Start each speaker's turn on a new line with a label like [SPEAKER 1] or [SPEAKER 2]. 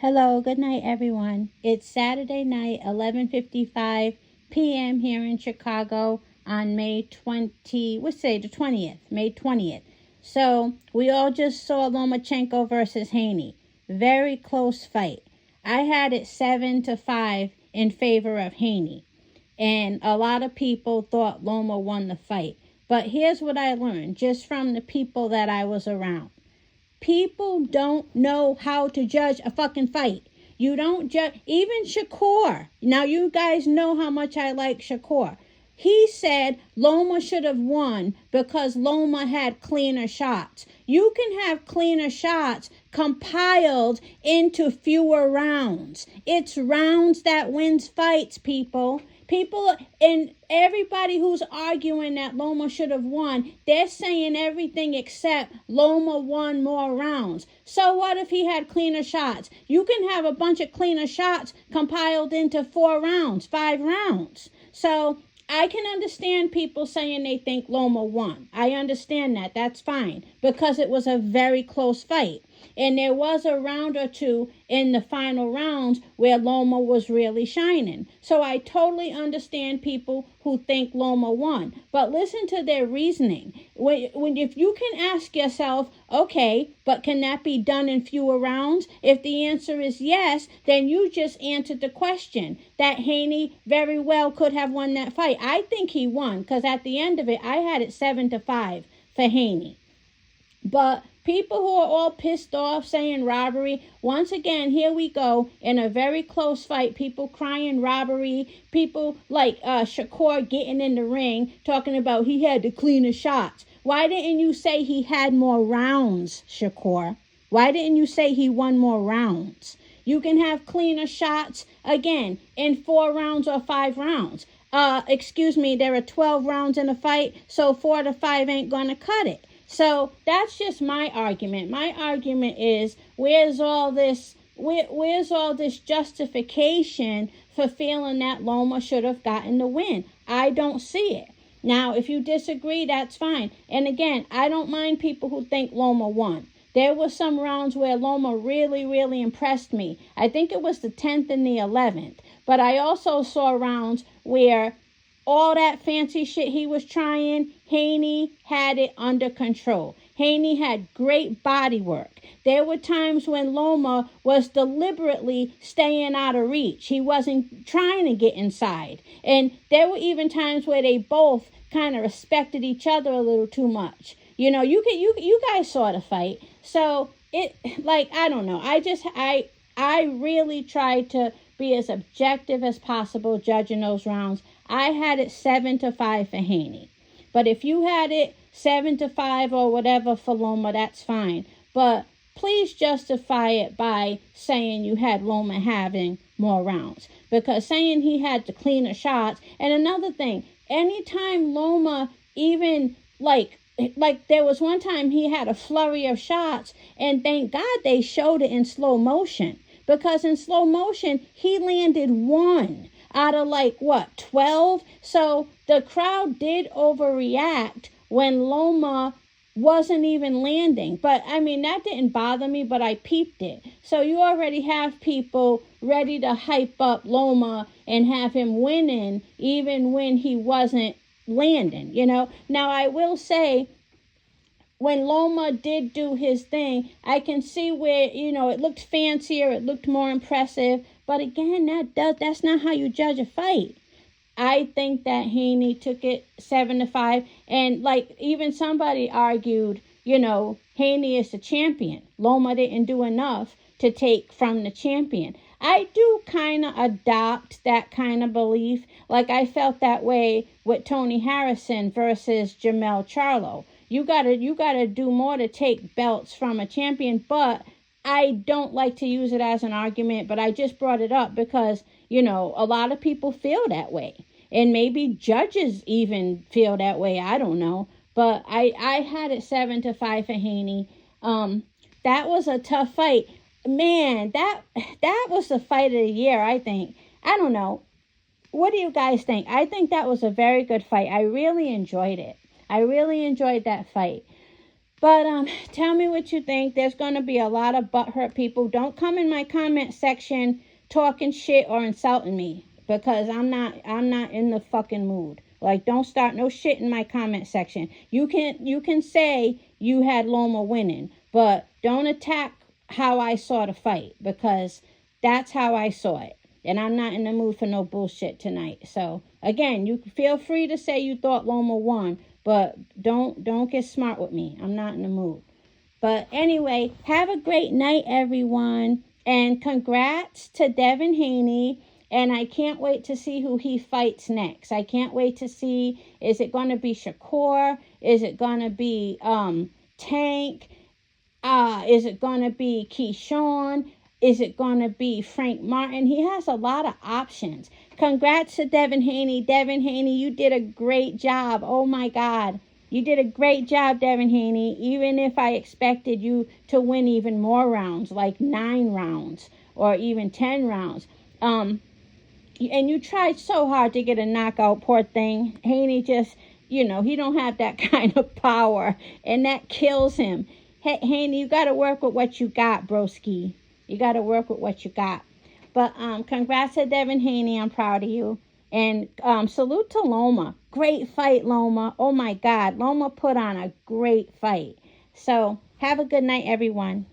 [SPEAKER 1] Hello, good night, everyone. It's Saturday night, 11:55 p.m. here in Chicago on May 20th, May 20th. So, we all just saw Lomachenko versus Haney. Very close fight. I had it 7-5 in favor of Haney. And a lot of people thought Loma won the fight. But here's what I learned just from the people that I was around. People don't know how to judge a fucking fight. You don't judge. Even Shakur. Now, you guys know how much I like Shakur. He said Loma should have won because Loma had cleaner shots. You can have cleaner shots compiled into fewer rounds. It's rounds that wins fights, people. People and everybody who's arguing that Loma should have won, they're saying everything except Loma won more rounds. So what if he had cleaner shots? You can have a bunch of cleaner shots compiled into 4 rounds, 5 rounds. So I can understand people saying they think Loma won. I understand that. That's fine because it was a very close fight. And there was a round or two in the final rounds where Loma was really shining. So I totally understand people who think Loma won. But listen to their reasoning. If you can ask yourself, okay, but can that be done in fewer rounds? If the answer is yes, then you just answered the question that Haney very well could have won that fight. I think he won because at the end of it, I had it 7-5 for Haney. But people who are all pissed off saying robbery, once again, here we go in a very close fight. People crying robbery. People like Shakur getting in the ring talking about he had the cleaner shots. Why didn't you say he had more rounds, Shakur? Why didn't you say he won more rounds? You can have cleaner shots, again, in 4 rounds or 5 rounds. There are 12 rounds in a fight, so 4 to 5 ain't going to cut it. So that's just my argument. My argument is where's all this justification for feeling that Loma should have gotten the win? I don't see it. Now, if you disagree, that's fine. And again, I don't mind people who think Loma won. There were some rounds where Loma really, really impressed me. I think it was the 10th and the 11th. But I also saw rounds where all that fancy shit he was trying, Haney had it under control. Haney had great body work. There were times when Loma was deliberately staying out of reach. He wasn't trying to get inside. And there were even times where they both kind of respected each other a little too much. You know, you guys saw the fight. So I don't know. I really tried to be as objective as possible judging those rounds. I had it 7-5 for Haney. But if you had it 7-5 or whatever for Loma, that's fine. But please justify it by saying you had Loma having more rounds. Because saying he had the cleaner shots. And another thing, anytime Loma even like there was one time he had a flurry of shots, and thank God they showed it in slow motion. Because in slow motion, he landed 1 out of 12? So the crowd did overreact when Loma wasn't even landing. But I mean, that didn't bother me, but I peeped it. So you already have people ready to hype up Loma and have him winning even when he wasn't landing, you know. Now I will say, when Loma did do his thing, I can see where, you know, it looked fancier, it looked more impressive. But again, that's not how you judge a fight. I think that Haney took it 7-5. And even somebody argued, you know, Haney is the champion. Loma didn't do enough to take from the champion. I do kind of adopt that kind of belief. I felt that way with Tony Harrison versus Jamel Charlo. You gotta do more to take belts from a champion, but I don't like to use it as an argument, but I just brought it up because, you know, a lot of people feel that way. And maybe judges even feel that way. I don't know. But I had it 7-5 for Haney. That was a tough fight. Man, that was the fight of the year, I think. I don't know. What do you guys think? I think that was a very good fight. I really enjoyed it. I really enjoyed that fight. But tell me what you think. There's going to be a lot of butthurt people. Don't come in my comment section talking shit or insulting me, because I'm not in the fucking mood. Like, don't start no shit in my comment section. You can say you had Loma winning, but don't attack how I saw the fight, because that's how I saw it. And I'm not in the mood for no bullshit tonight. So again, you feel free to say you thought Loma won, but don't get smart with me. I'm not in the mood. But anyway, have a great night, everyone. And congrats to Devin Haney. And I can't wait to see who he fights next. I can't wait to see, is it going to be Shakur? Is it going to be Tank? Is it going to be Keyshawn? Is it going to be Frank Martin? He has a lot of options. Congrats to Devin Haney. Devin Haney, you did a great job. Oh, my God. You did a great job, Devin Haney, even if I expected you to win even more rounds, like 9 rounds or even 10 rounds. And you tried so hard to get a knockout, poor thing. Haney just, he don't have that kind of power, and that kills him. Haney, you got to work with what you got, broski. You got to work with what you got. But congrats to Devin Haney. I'm proud of you. And salute to Loma. Great fight, Loma. Oh, my God. Loma put on a great fight. So have a good night, everyone.